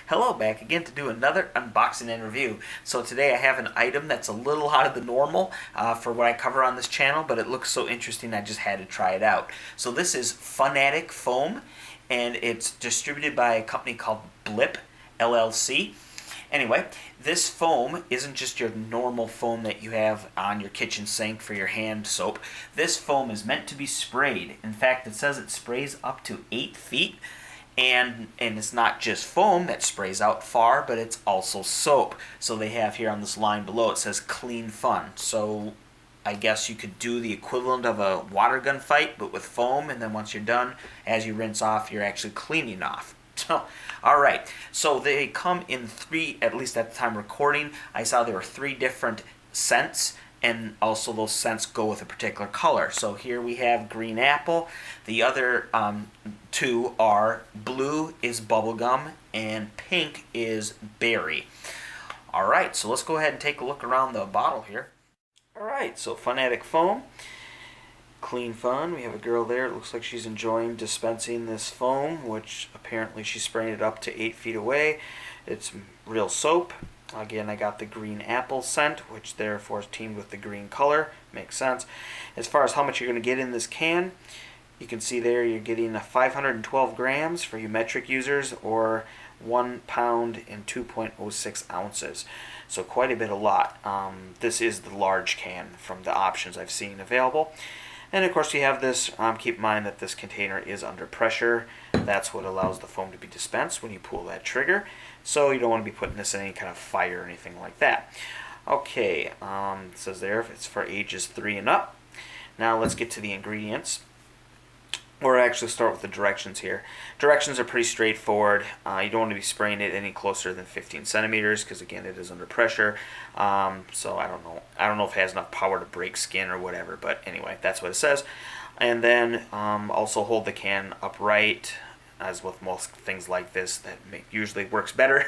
Hello, back again to do another unboxing and review. So today I have an item that's a little out of the normal for what I cover on this channel, but it looks so interesting I just had to try it out. So this is Funatic Foam, and it's distributed by a company called Blip LLC. Anyway, this foam isn't just your normal foam that you have on your kitchen sink for your hand soap. This foam is meant to be sprayed. In fact, it says it sprays up to 8 feet. And it's not just foam that sprays out far, but it's also soap. So they have here on this line below, it says Clean Fun. So I guess you could do the equivalent of a water gun fight, but with foam, and then once you're done, as you rinse off, you're actually cleaning off. So, alright, so they come in 3, at least at the time recording, I saw there were 3 different scents, and also those scents go with a particular color. So here we have green apple. The other 2 are blue is bubblegum and pink is berry. Alright, so let's go ahead and take a look around the bottle here. Alright, so Funatic Foam. Clean Fun. We have a girl there. It looks like she's enjoying dispensing this foam, which apparently she's spraying it up to 8 feet away. It's real soap. Again, I got the green apple scent, which therefore is teamed with the green color. Makes sense. As far as how much you're going to get in this can, you can see there you're getting 512 grams for you metric users, or 1 pound and 2.06 ounces. So quite a bit, a lot. This is the large can from the options I've seen available. And of course you have this, keep in mind that this container is under pressure. That's what allows the foam to be dispensed when you pull that trigger. So you don't want to be putting this in any kind of fire or anything like that. Okay, it says there it's for ages 3 and up. Now let's get to the ingredients. Or actually start with the directions here. Directions are pretty straightforward. You don't want to be spraying it any closer than 15 centimeters because again it is under pressure. So I don't know if it has enough power to break skin or whatever, but anyway, that's what it says. And then also hold the can upright, as with most things like this that usually works better.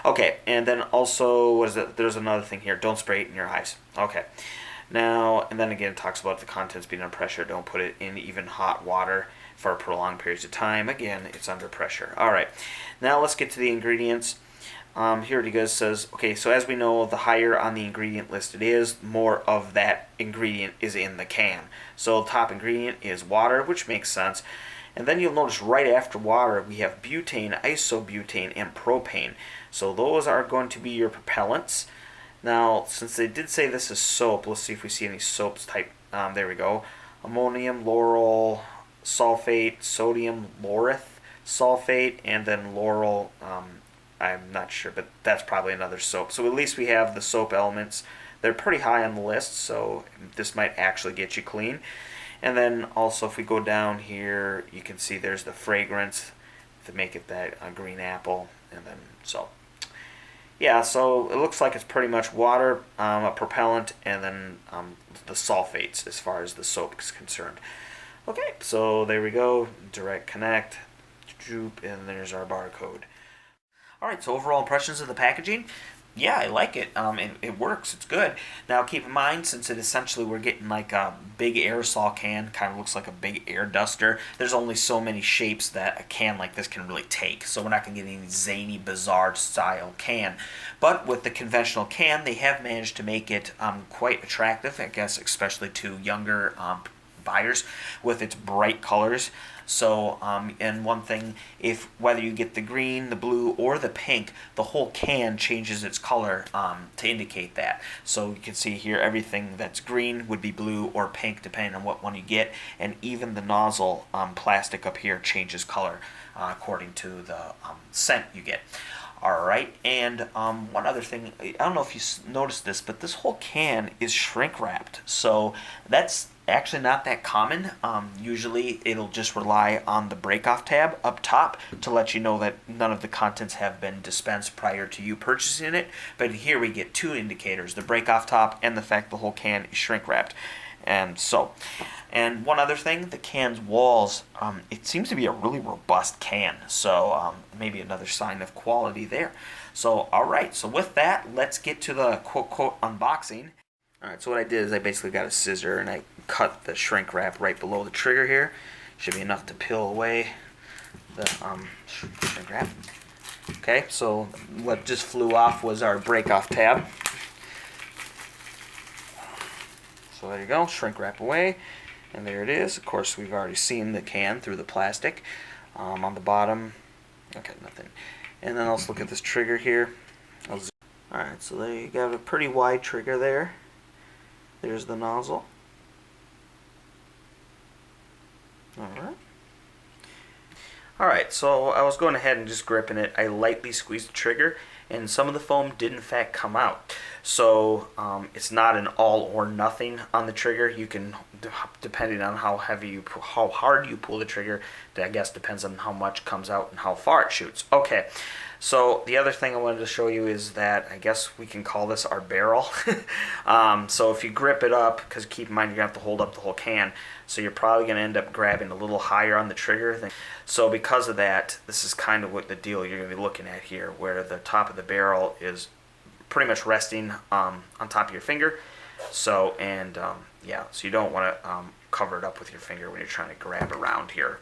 Okay, and then also what is it? There's another thing here. Don't spray it in your eyes. Okay. Now, and then again, it talks about the contents being under pressure. Don't put it in even hot water for prolonged periods of time. Again, it's under pressure. All right. Now let's get to the ingredients. Here it goes. Says, okay, so as we know, the higher on the ingredient list it is, more of that ingredient is in the can. So the top ingredient is water, which makes sense. And then you'll notice right after water, we have butane, isobutane, and propane. So those are going to be your propellants. Now, since they did say this is soap, let's see if we see any soaps type. There we go. Ammonium lauryl sulfate, sodium laureth sulfate, and then lauryl. I'm not sure, but that's probably another soap. So at least we have the soap elements. They're pretty high on the list, so this might actually get you clean. And then also if we go down here, you can see there's the fragrance to make it that green apple, and then so. Yeah, so it looks like it's pretty much water, a propellant, and then the sulfates as far as the soap is concerned. Okay, so there we go. Direct connect, and there's our barcode. Alright, so overall impressions of the packaging. Yeah, I like it. It works. It's good. Now, keep in mind, since it essentially we're getting like a big aerosol can, kind of looks like a big air duster, there's only so many shapes that a can like this can really take. So we're not going to get any zany, bizarre style can. But with the conventional can, they have managed to make it quite attractive, I guess, especially to younger buyers with its bright colors. So, and one thing, if whether you get the green, the blue, or the pink, the whole can changes its color to indicate that. So you can see here everything that's green would be blue or pink depending on what one you get, and even the nozzle plastic up here changes color according to the scent you get. Alright, and one other thing, I don't know if you noticed this, but this whole can is shrink wrapped. So that's actually not that common. Usually it'll just rely on the break-off tab up top to let you know that none of the contents have been dispensed prior to you purchasing it. But here we get 2 indicators, the break-off top and the fact the whole can is shrink wrapped. And one other thing, the can's walls, it seems to be a really robust can, so maybe another sign of quality there. So alright, so with that, let's get to the quote unboxing. Alright, so what I did is I basically got a scissor and I cut the shrink wrap right below the trigger here. Should be enough to peel away the shrink wrap. Okay, so what just flew off was our break off tab. So there you go, shrink wrap away, and there it is. Of course, we've already seen the can through the plastic. On the bottom, okay, nothing. And then let's look at this trigger here. Alright, so there you got a pretty wide trigger there. There's the nozzle. Alright. Alright, so I was going ahead and just gripping it. I lightly squeezed the trigger, and some of the foam did in fact come out. So it's not an all or nothing on the trigger. You can, depending on how hard you pull the trigger, I guess depends on how much comes out and how far it shoots. Okay, so the other thing I wanted to show you is that I guess we can call this our barrel. So if you grip it up, because keep in mind you're going to have to hold up the whole can, so you're probably going to end up grabbing a little higher on the trigger. So because of that, this is kind of what the deal you're going to be looking at here, where the top of the barrel is pretty much resting on top of your finger. So, and yeah, so you don't want to cover it up with your finger when you're trying to grab around here.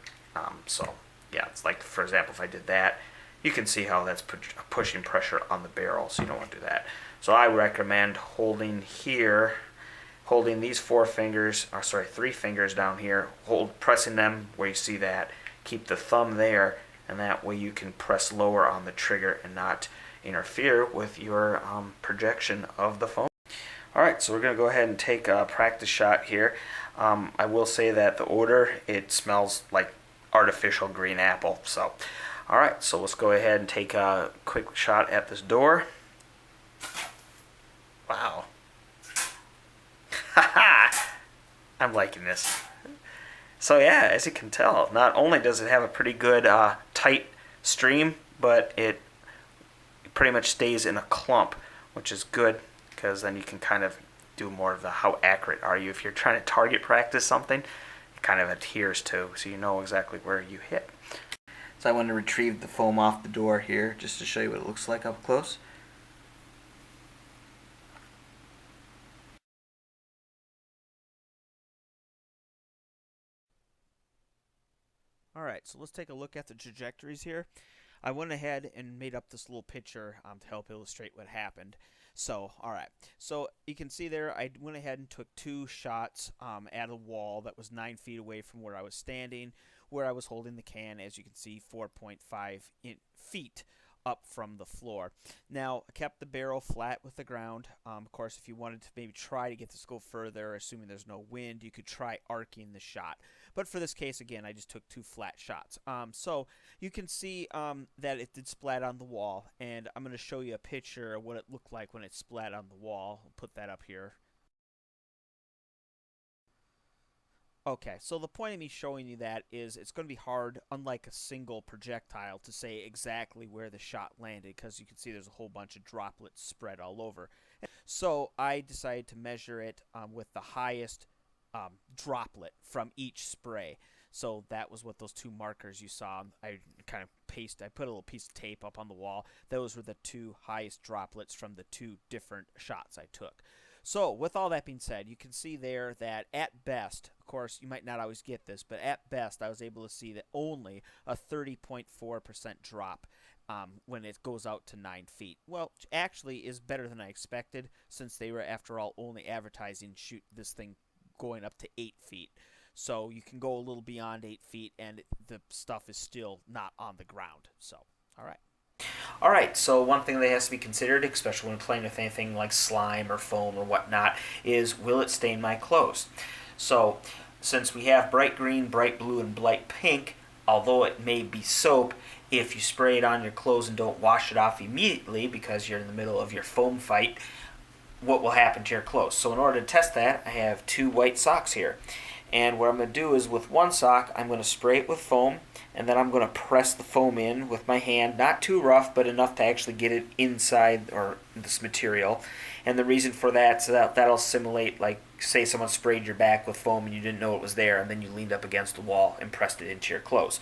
So yeah, it's like, for example, if I did that, you can see how that's pushing pressure on the barrel, so you don't want to do that. So I recommend holding here, holding these three fingers down here, pressing them where you see that, keep the thumb there, and that way you can press lower on the trigger and not interfere with your projection of the foam. Alright, so we're going to go ahead and take a practice shot here. I will say that the odor, it smells like artificial green apple. So, alright, so let's go ahead and take a quick shot at this door. Wow. I'm liking this. So yeah, as you can tell, not only does it have a pretty good tight stream, but it pretty much stays in a clump, which is good, because then you can kind of do more of the how accurate are you. If you're trying to target practice something, it kind of adheres to, so you know exactly where you hit. So I want to retrieve the foam off the door here, just to show you what it looks like up close. Alright, so let's take a look at the trajectories here. I went ahead and made up this little picture to help illustrate what happened. So, alright, so you can see there I went ahead and took two shots at a wall that was 9 feet away from where I was standing, where I was holding the can, as you can see, 4.5 feet up from the floor. Now, I kept the barrel flat with the ground. Of course, if you wanted to maybe try to get this to go further, assuming there's no wind, you could try arcing the shot. But for this case, again, I just took two flat shots. So you can see that it did splat on the wall, and I'm going to show you a picture of what it looked like when it splat on the wall. I'll put that up here. Okay, so the point of me showing you that is it's going to be hard, unlike a single projectile, to say exactly where the shot landed, because you can see there's a whole bunch of droplets spread all over. So I decided to measure it with the highest droplet from each spray. So that was what those two markers you saw. I kind of I put a little piece of tape up on the wall. Those were the two highest droplets from the two different shots I took. So with all that being said, you can see there that at best, of course, you might not always get this, but at best I was able to see that only a 30.4% drop when it goes out to 9 feet. Well, actually is better than I expected, since they were, after all, only advertising shoot this thing going up to 8 feet. So you can go a little beyond 8 feet and the stuff is still not on the ground. So, alright. Alright, so one thing that has to be considered, especially when playing with anything like slime or foam or whatnot, is will it stain my clothes? So, since we have bright green, bright blue, and bright pink, although it may be soap, if you spray it on your clothes and don't wash it off immediately because you're in the middle of your foam fight, what will happen to your clothes? So in order to test that, I have two white socks here. And what I'm going to do is with one sock, I'm going to spray it with foam, and then I'm going to press the foam in with my hand, not too rough, but enough to actually get it inside or this material. And the reason for that is that that'll simulate, like, say someone sprayed your back with foam and you didn't know it was there, and then you leaned up against the wall and pressed it into your clothes.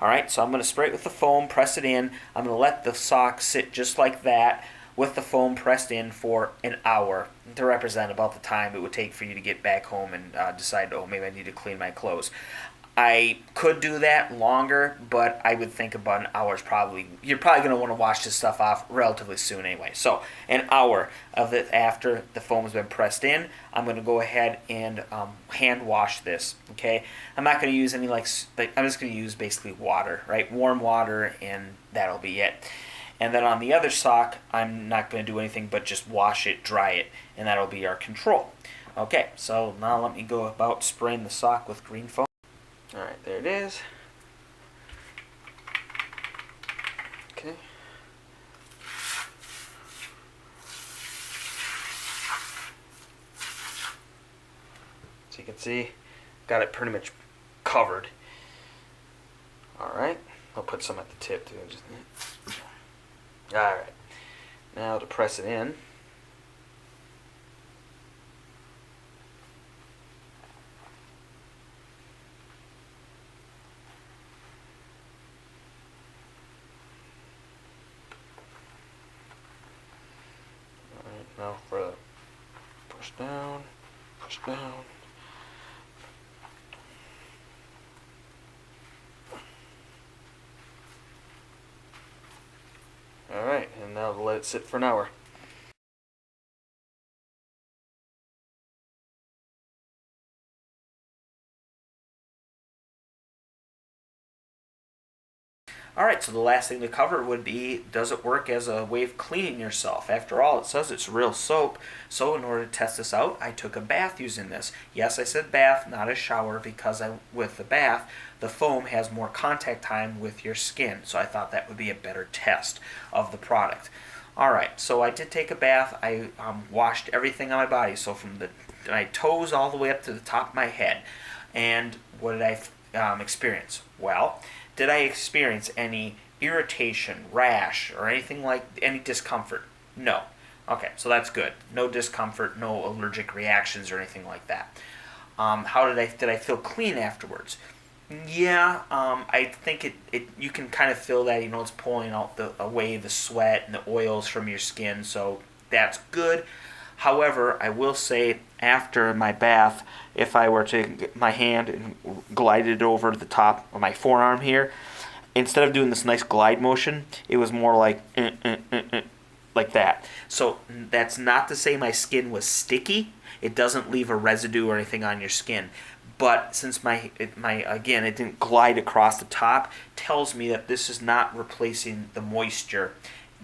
Alright, so I'm going to spray it with the foam, press it in. I'm going to let the sock sit just like that, with the foam pressed in for an hour to represent about the time it would take for you to get back home and decide, oh, maybe I need to clean my clothes. I could do that longer, but I would think about an hour is probably. You're probably going to want to wash this stuff off relatively soon anyway. So an hour of it after the foam has been pressed in, I'm going to go ahead and hand wash this. Okay, I'm not going to use any like I'm just going to use basically water, right? Warm water, and that'll be it. And then on the other sock, I'm not going to do anything but just wash it, dry it, and that'll be our control. Okay, so now let me go about spraying the sock with green foam. Alright, there it is. Okay. So you can see, got it pretty much covered. Alright, I'll put some at the tip too. Alright, now to press it in. Now for the push down, push down. Alright, and now let it sit for an hour. Alright, so the last thing to cover would be, does it work as a way of cleaning yourself? After all, it says it's real soap, so in order to test this out, I took a bath using this. Yes, I said bath, not a shower, because with the bath, the foam has more contact time with your skin, so I thought that would be a better test of the product. Alright, so I did take a bath. I washed everything on my body, so from my toes all the way up to the top of my head. And what did I experience? Well, did I experience any irritation, rash, or anything like any discomfort? No. Okay, so that's good. No discomfort, no allergic reactions or anything like that. How did I feel clean afterwards? Yeah, I think you can kind of feel that, it's pulling out away the sweat and the oils from your skin, so that's good. However, I will say after my bath, if I were to get my hand and glide it over the top of my forearm here, instead of doing this nice glide motion, it was more like like that. So that's not to say my skin was sticky. It doesn't leave a residue or anything on your skin. But since again, it didn't glide across the top, tells me that this is not replacing the moisture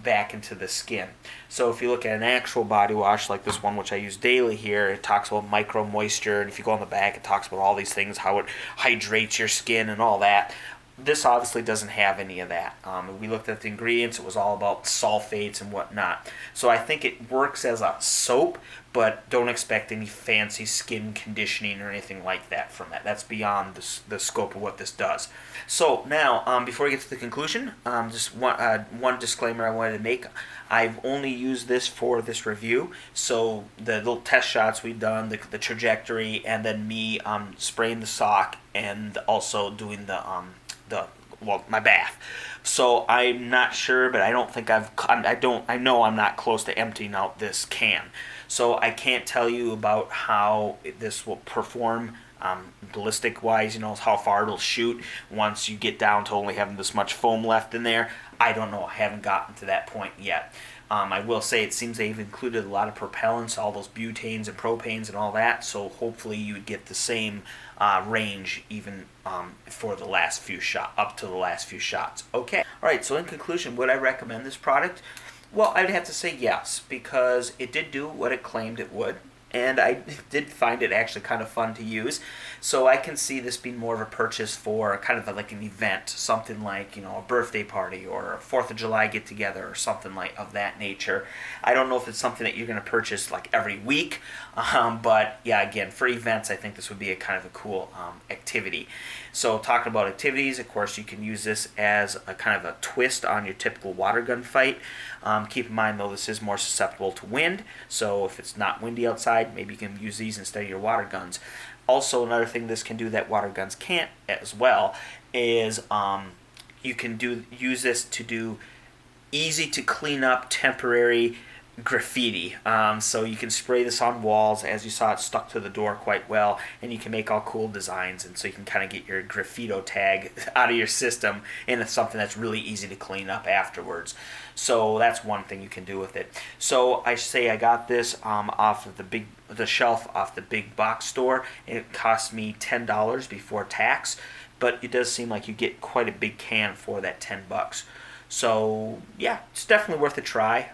back into the skin. So if you look at an actual body wash like this one, which I use daily here, it talks about micro moisture, and if you go on the back, it talks about all these things, how it hydrates your skin and all that. This obviously doesn't have any of that. We looked at the ingredients, it was all about sulfates and whatnot. So I think it works as a soap, but don't expect any fancy skin conditioning or anything like that from it. That's beyond the scope of what this does. So now, before we get to the conclusion, just one disclaimer I wanted to make. I've only used this for this review, so the little test shots we've done, the trajectory, and then me spraying the sock, and also doing my bath. So I'm not sure, but I don't think I know I'm not close to emptying out this can. So I can't tell you about how this will perform ballistic wise, how far it'll shoot once you get down to only having this much foam left in there. I don't know. I haven't gotten to that point yet. I will say it seems they've included a lot of propellants, all those butanes and propanes and all that, so hopefully you would get the same range even for the last few shots, up to the last few shots. Okay. Alright, so in conclusion, would I recommend this product? Well, I'd have to say yes, because it did do what it claimed it would, and I did find it actually kind of fun to use. So I can see this being more of a purchase for kind of like an event, something like, a birthday party or a 4th of July get-together or something like of that nature. I don't know if it's something that you're going to purchase like every week, but yeah, again, for events, I think this would be a kind of a cool activity. So talking about activities, of course, you can use this as a kind of a twist on your typical water gun fight. Keep in mind, though, this is more susceptible to wind, so if it's not windy outside, maybe you can use these instead of your water guns. Also, another thing this can do that water guns can't as well is you can use this to do easy to clean up temporary graffiti. So you can spray this on walls. As you saw, it stuck to the door quite well, and you can make all cool designs, and so you can kind of get your graffito tag out of your system, and it's something that's really easy to clean up afterwards. So that's one thing you can do with it. So I got this off of the shelf off the big box store, and it cost me $10 before tax, but it does seem like you get quite a big can for that $10. So yeah, it's definitely worth a try.